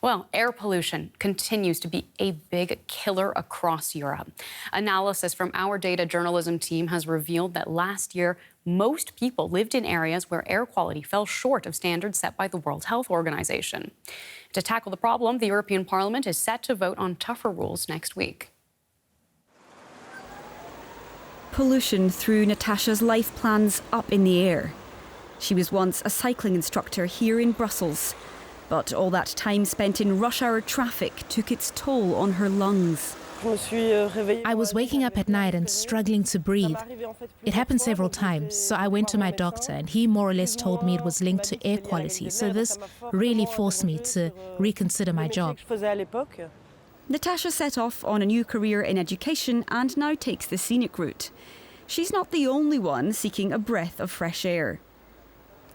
Well, air pollution continues to be a big killer across Europe. Analysis from our data journalism team has revealed that last year, most people lived in areas where air quality fell short of standards set by the World Health Organization. To tackle the problem, the European Parliament is set to vote on tougher rules next week. Pollution threw Natasha's life plans up in the air. She was once a cycling instructor here in Brussels. But all that time spent in rush hour traffic took its toll on her lungs. I was waking up at night and struggling to breathe. It happened several times, so I went to my doctor and he more or less told me it was linked to air quality. So this really forced me to reconsider my job. Natasha set off on a new career in education and now takes the scenic route. She's not the only one seeking a breath of fresh air.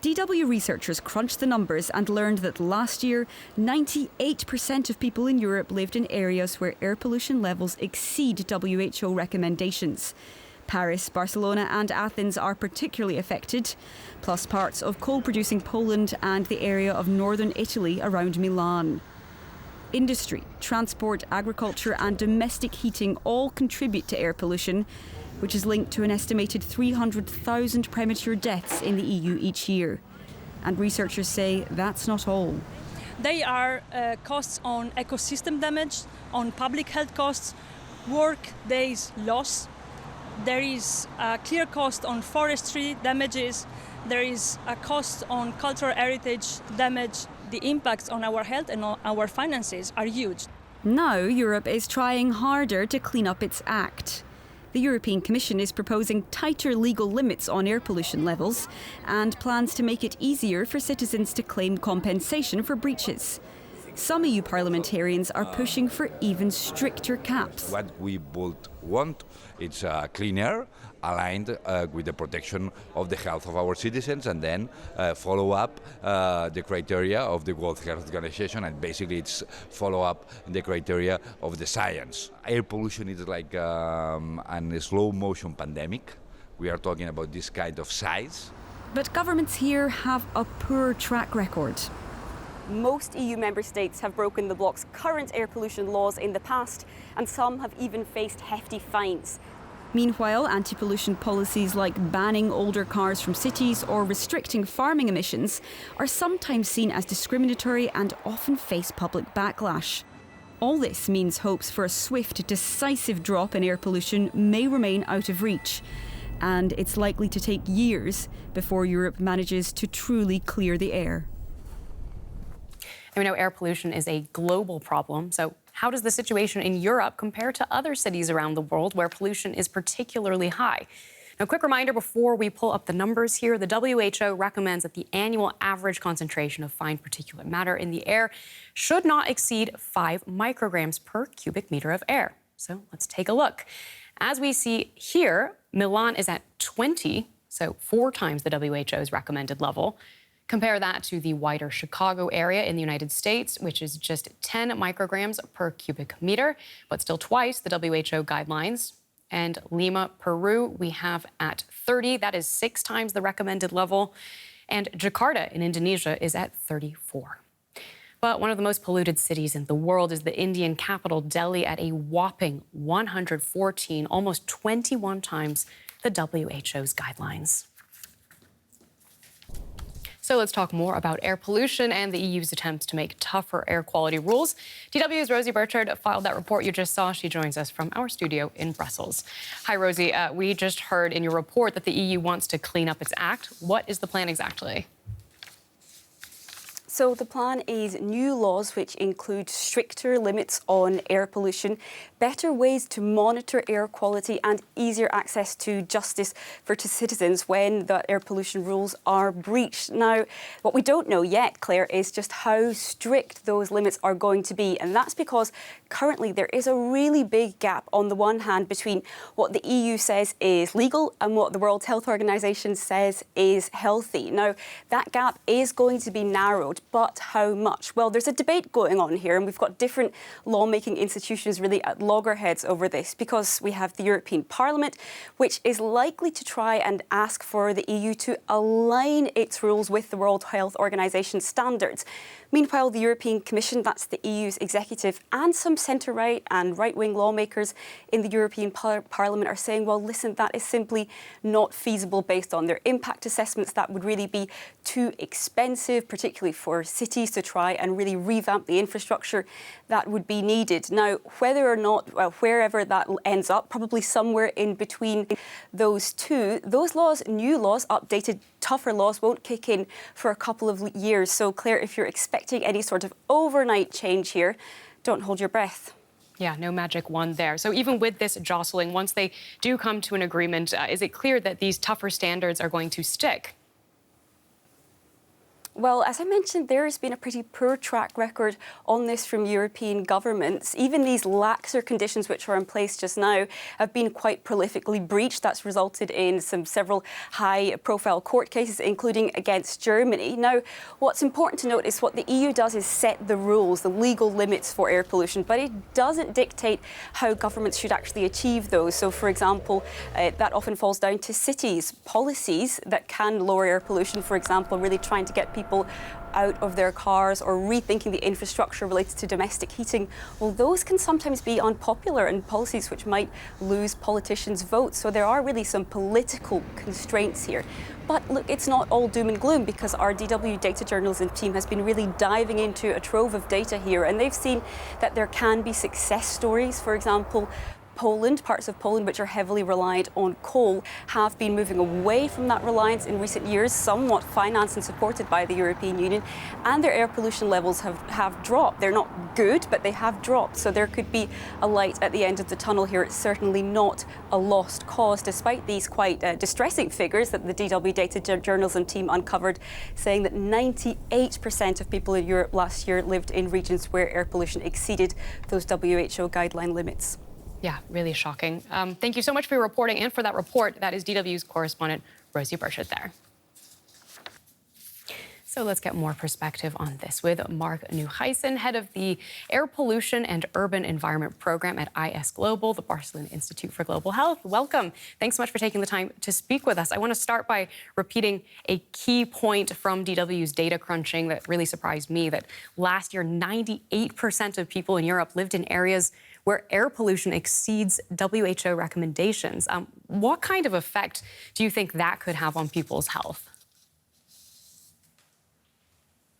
DW researchers crunched the numbers and learned that last year, 98% of people in Europe lived in areas where air pollution levels exceed WHO recommendations. Paris, Barcelona and Athens are particularly affected, plus parts of coal-producing Poland and the area of northern Italy around Milan. Industry, transport, agriculture and domestic heating all contribute to air pollution, which is linked to an estimated 300,000 premature deaths in the EU each year. And researchers say that's not all. They are costs on ecosystem damage, on public health costs, work days loss. There is a clear cost on forestry damages. There is a cost on cultural heritage damage. The impacts on our health and on our finances are huge. Now Europe is trying harder to clean up its act. The European Commission is proposing tighter legal limits on air pollution levels and plans to make it easier for citizens to claim compensation for breaches. Some EU parliamentarians are pushing for even stricter caps. What we both want is clean air aligned with the protection of the health of our citizens, and then follow up the criteria of the World Health Organization, and basically it's follow up the criteria of the science. Air pollution is like a slow motion pandemic. We are talking about this kind of size. But governments here have a poor track record. Most EU member states have broken the bloc's current air pollution laws in the past, and some have even faced hefty fines. Meanwhile, anti-pollution policies like banning older cars from cities or restricting farming emissions are sometimes seen as discriminatory and often face public backlash. All this means hopes for a swift, decisive drop in air pollution may remain out of reach. And it's likely to take years before Europe manages to truly clear the air. And we know air pollution is a global problem, so how does the situation in Europe compare to other cities around the world where pollution is particularly high? Now, a quick reminder before we pull up the numbers here, the WHO recommends that the annual average concentration of fine particulate matter in the air should not exceed 5 micrograms per cubic meter of air. So let's take a look. As we see here, Milan is at 20, so 4 times the WHO's recommended level. Compare that to the wider Chicago area in the United States, which is just 10 micrograms per cubic meter, but still twice the WHO guidelines. And Lima, Peru, we have at 30. That is 6 times the recommended level. And Jakarta in Indonesia is at 34. But one of the most polluted cities in the world is the Indian capital, Delhi, at a whopping 114, almost 21 times the WHO's guidelines. So let's talk more about air pollution and the EU's attempts to make tougher air quality rules. DW's Rosie Burchard filed that report you just saw. She joins us from our studio in Brussels. Hi, Rosie. We just heard in your report that the EU wants to clean up its act. What is the plan exactly? So the plan is new laws which include stricter limits on air pollution, better ways to monitor air quality and easier access to justice for citizens when the air pollution rules are breached. Now, what we don't know yet, Claire, is just how strict those limits are going to be. And that's because currently there is a really big gap on the one hand between what the EU says is legal and what the World Health Organization says is healthy. Now, that gap is going to be narrowed, but how much? Well, there's a debate going on here, and we've got different lawmaking institutions really at loggerheads over this, because we have the European Parliament, which is likely to try and ask for the EU to align its rules with the World Health Organization standards. Meanwhile, the European Commission, that's the EU's executive, and some centre-right and right-wing lawmakers in the European Parliament are saying, well, listen, that is simply not feasible based on their impact assessments. That would really be too expensive, particularly for cities to try and really revamp the infrastructure that would be needed. Now, whether or not, well, wherever that ends up, probably somewhere in between those two, those laws, new laws, updated, tougher laws, won't kick in for a couple of years. So, Claire, if you're expecting any sort of overnight change here, don't hold your breath. Yeah, no magic wand there. So even with this jostling, once they do come to an agreement, is it clear that these tougher standards are going to stick? Well, as I mentioned, there has been a pretty poor track record on this from European governments. Even these laxer conditions which are in place just now have been quite prolifically breached. That's resulted in several high-profile court cases, including against Germany. Now, what's important to note is what the EU does is set the rules, the legal limits for air pollution, but it doesn't dictate how governments should actually achieve those. So, for example, that often falls down to cities' policies that can lower air pollution, for example, really trying to get people out of their cars or rethinking the infrastructure related to domestic heating. Well, those can sometimes be unpopular and policies which might lose politicians' votes. So there are really some political constraints here. But look, it's not all doom and gloom because our DW data journalism team has been really diving into a trove of data here, and they've seen that there can be success stories. For example, Poland, parts of Poland which are heavily reliant on coal, have been moving away from that reliance in recent years, somewhat financed and supported by the European Union, and their air pollution levels have dropped. They're not good, but they have dropped. So there could be a light at the end of the tunnel here. It's certainly not a lost cause, despite these quite distressing figures that the DW data journalism team uncovered, saying that 98% of people in Europe last year lived in regions where air pollution exceeded those WHO guideline limits. Yeah, really shocking. Thank you so much for your reporting and for that report. That is DW's correspondent, Rosie Burchett there. So let's get more perspective on this with Mark Nieuwenhuijsen, head of the Air Pollution and Urban Environment Program at ISGlobal, the Barcelona Institute for Global Health. Welcome. Thanks so much for taking the time to speak with us. I want to start by repeating a key point from DW's data crunching that really surprised me, that last year, 98% of people in Europe lived in areas where air pollution exceeds WHO recommendations. What kind of effect do you think that could have on people's health?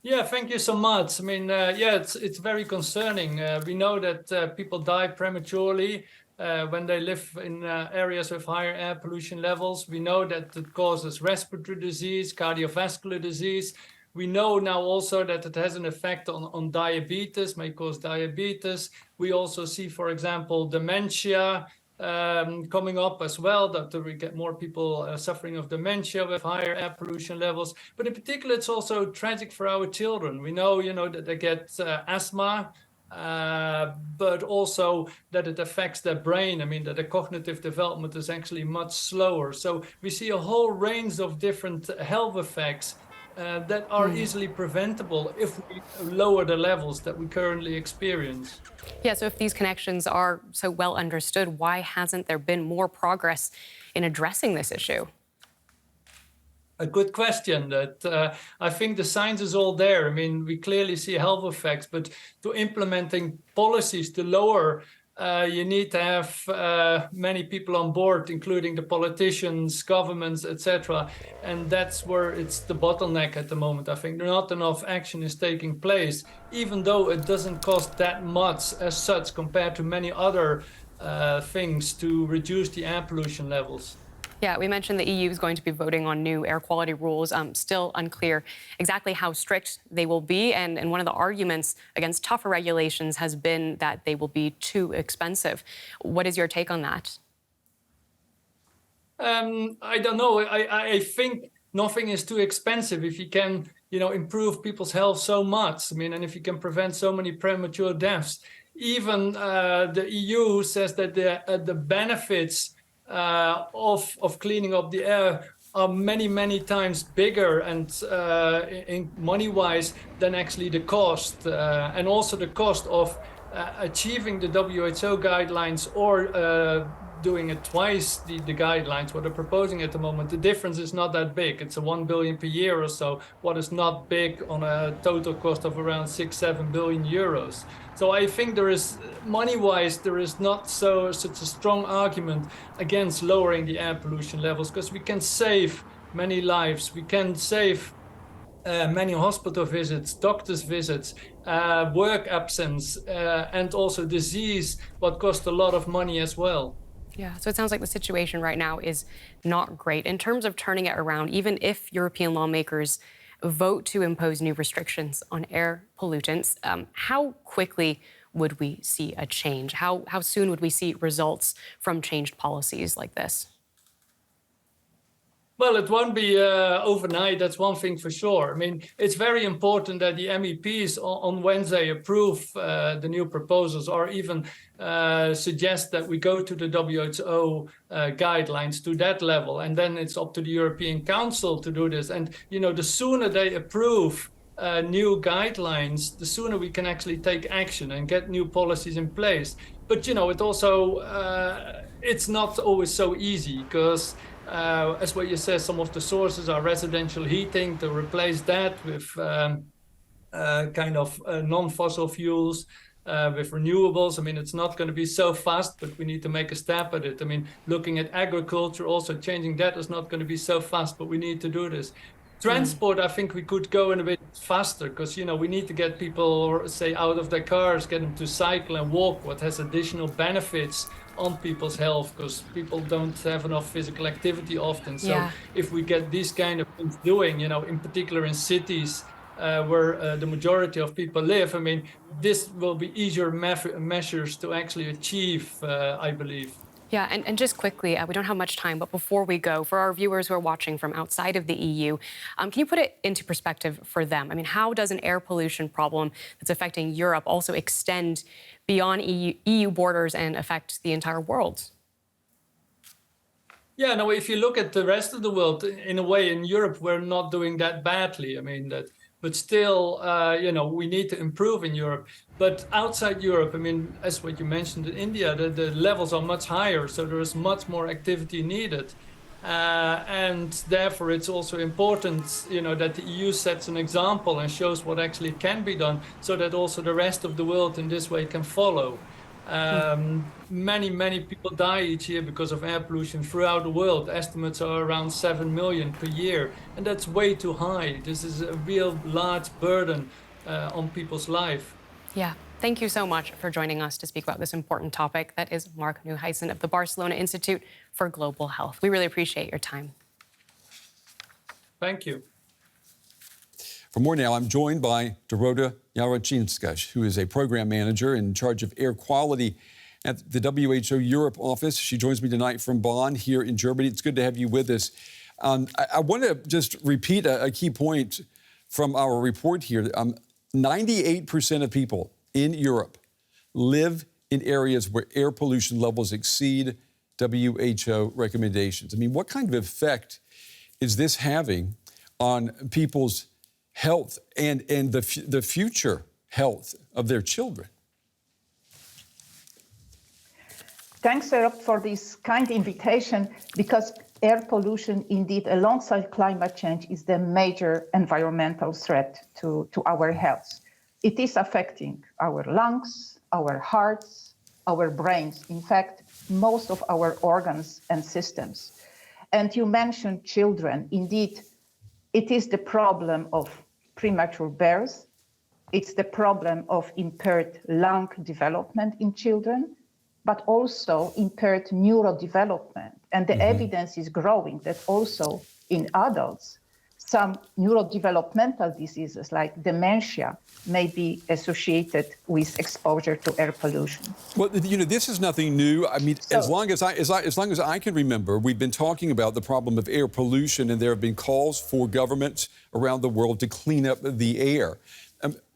Yeah, thank you so much. I mean, yeah, it's very concerning. We know that people die prematurely when they live in areas with higher air pollution levels. We know that it causes respiratory disease, cardiovascular disease. We know now also that it has an effect on diabetes, may cause diabetes. We also see, for example, dementia coming up as well, that we get more people suffering of dementia with higher air pollution levels. But in particular, it's also tragic for our children. We know, that they get asthma, but also that it affects their brain. I mean, that the cognitive development is actually much slower. So we see a whole range of different health effects that are easily preventable if we lower the levels that we currently experience. Yeah, so if these connections are so well understood, why hasn't there been more progress in addressing this issue? A good question. That I think the science is all there. I mean, we clearly see health effects, but to implementing policies to lower, you need to have many people on board, including the politicians, governments, etc. And that's where it's the bottleneck at the moment. I think not enough action is taking place, even though it doesn't cost that much as such compared to many other things to reduce the air pollution levels. Yeah, we mentioned the EU is going to be voting on new air quality rules. Still unclear exactly how strict they will be. And one of the arguments against tougher regulations has been that they will be too expensive. What is your take on that? I don't know. I think nothing is too expensive if you can, improve people's health so much. I mean, and if you can prevent so many premature deaths. Even the EU says that the benefits of cleaning up the air are many times bigger and in money-wise than actually the cost, and also the cost of achieving the WHO guidelines or doing it twice the guidelines, what they're proposing at the moment, the difference is not that big. It's a 1 billion per year or so, what is not big on a total cost of around 6-7 billion euros. So I think there is, money-wise, there is not such a strong argument against lowering the air pollution levels, because we can save many lives, we can save many hospital visits, doctor's visits, work absence, and also disease, what cost a lot of money as well. Yeah, so it sounds like the situation right now is not great. In terms of turning it around, even if European lawmakers vote to impose new restrictions on air pollutants, how quickly would we see a change? How soon would we see results from changed policies like this? Well, it won't be overnight, that's one thing for sure. I mean, it's very important that the MEPs on Wednesday approve the new proposals, or even suggest that we go to the WHO guidelines to that level. And then it's up to the European Council to do this. And, you know, the sooner they approve new guidelines, the sooner we can actually take action and get new policies in place. But, you know, it also, it's not always so easy, because as what you said, some of the sources are residential heating, to replace that with kind of non-fossil fuels, with renewables. I mean, it's not going to be so fast, but we need to make a step at it. I mean, looking at agriculture, also changing that is not going to be so fast, but we need to do this. Transport, I think we could go in a bit faster, because, you know, we need to get people, say, out of their cars, get them to cycle and walk, what has additional benefits on people's health, because people don't have enough physical activity often. So if we get these kind of things doing, you know, in particular in cities where the majority of people live, I mean, this will be easier measures to actually achieve, I believe. Yeah, and just quickly, we don't have much time, but before we go, for our viewers who are watching from outside of the EU, can you put it into perspective for them? I mean, how does an air pollution problem that's affecting Europe also extend beyond EU borders and affect the entire world? Yeah, no, if you look at the rest of the world, in a way, in Europe, we're not doing that badly. I mean, but still, you know, we need to improve in Europe. But outside Europe, I mean, as what you mentioned in India, the levels are much higher, so there is much more activity needed. And therefore, it's also important, you know, that the EU sets an example and shows what actually can be done, so that also the rest of the world in this way can follow. Many people die each year because of air pollution throughout the world. Estimates are around 7 million per year, and that's way too high. This is a real large burden on people's life. Yeah, thank you so much for joining us to speak about this important topic. That is Mark Nieuwenhuijsen of the Barcelona Institute for Global Health. We really appreciate your time. Thank you. For more now, I'm joined by Dorota Jarochinska, who is a program manager in charge of air quality at the WHO Europe office. She joins me tonight from Bonn here in Germany. It's good to have you with us. I want to just repeat a key point from our report here. 98% of people in Europe live in areas where air pollution levels exceed WHO recommendations. I mean, what kind of effect is this having on people's health and the future health of their children? Thanks, Europe, for this kind invitation, because air pollution, indeed, alongside climate change, is the major environmental threat to our health. It is affecting our lungs, our hearts, our brains, in fact, most of our organs and systems. And you mentioned children. Indeed, it is the problem of premature birth. It's the problem of impaired lung development in children, but also impaired neurodevelopment. And the evidence is growing that also in adults, some neurodevelopmental diseases like dementia may be associated with exposure to air pollution. Well, you know, this is nothing new. I mean, as long as I can remember, we've been talking about the problem of air pollution, and there have been calls for governments around the world to clean up the air.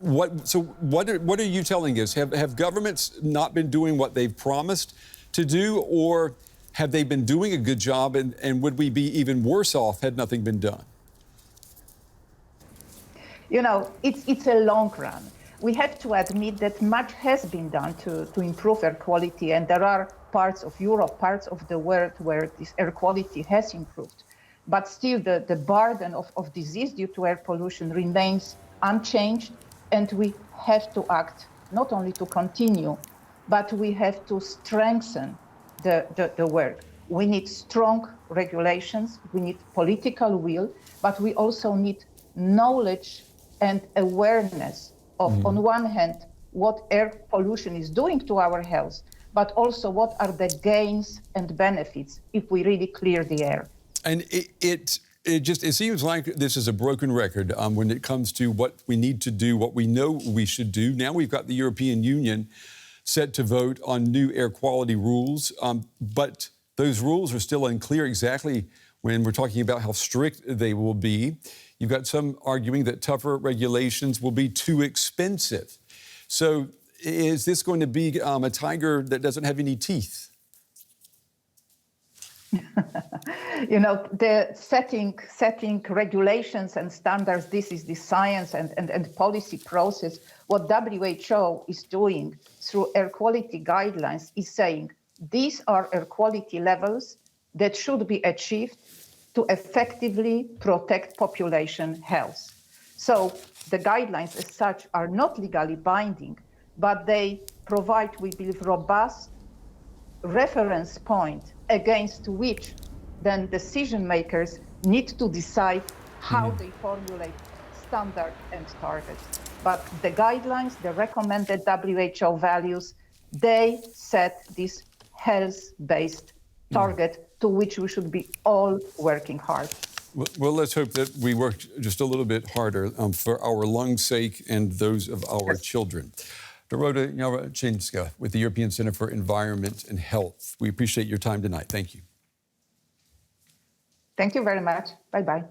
What are you telling us? Have governments not been doing what they've promised to do, or have they been doing a good job, and would we be even worse off had nothing been done? You know, it's a long run. we have to admit that much has been done to improve air quality, and there are parts of Europe, parts of the world where this air quality has improved. But still, the burden of disease due to air pollution remains unchanged, and we have to act not only to continue, but we have to strengthen the work. We need strong regulations, we need political will, but we also need knowledge and awareness of, on one hand, what air pollution is doing to our health, but also what are the gains and benefits if we really clear the air. And it seems like this is a broken record when it comes to what we need to do, what we know we should do. Now we've got the European Union set to vote on new air quality rules, but those rules are still unclear exactly when we're talking about how strict they will be. You've got some arguing that tougher regulations will be too expensive. So is this going to be a tiger that doesn't have any teeth? You know, the setting regulations and standards, this is the science and policy process. What WHO is doing through air quality guidelines is saying these are air quality levels that should be achieved to effectively protect population health. So the guidelines as such are not legally binding, but they provide, we believe, robust reference point against which then decision makers need to decide how they formulate standards and targets. But the guidelines, the recommended WHO values, they set this health-based target to which we should be all working hard. Well, let's hope that we work just a little bit harder for our lungs' sake and those of our children. Dorota Jarochinska with the European Center for Environment and Health. We appreciate your time tonight. Thank you. Thank you very much. Bye-bye.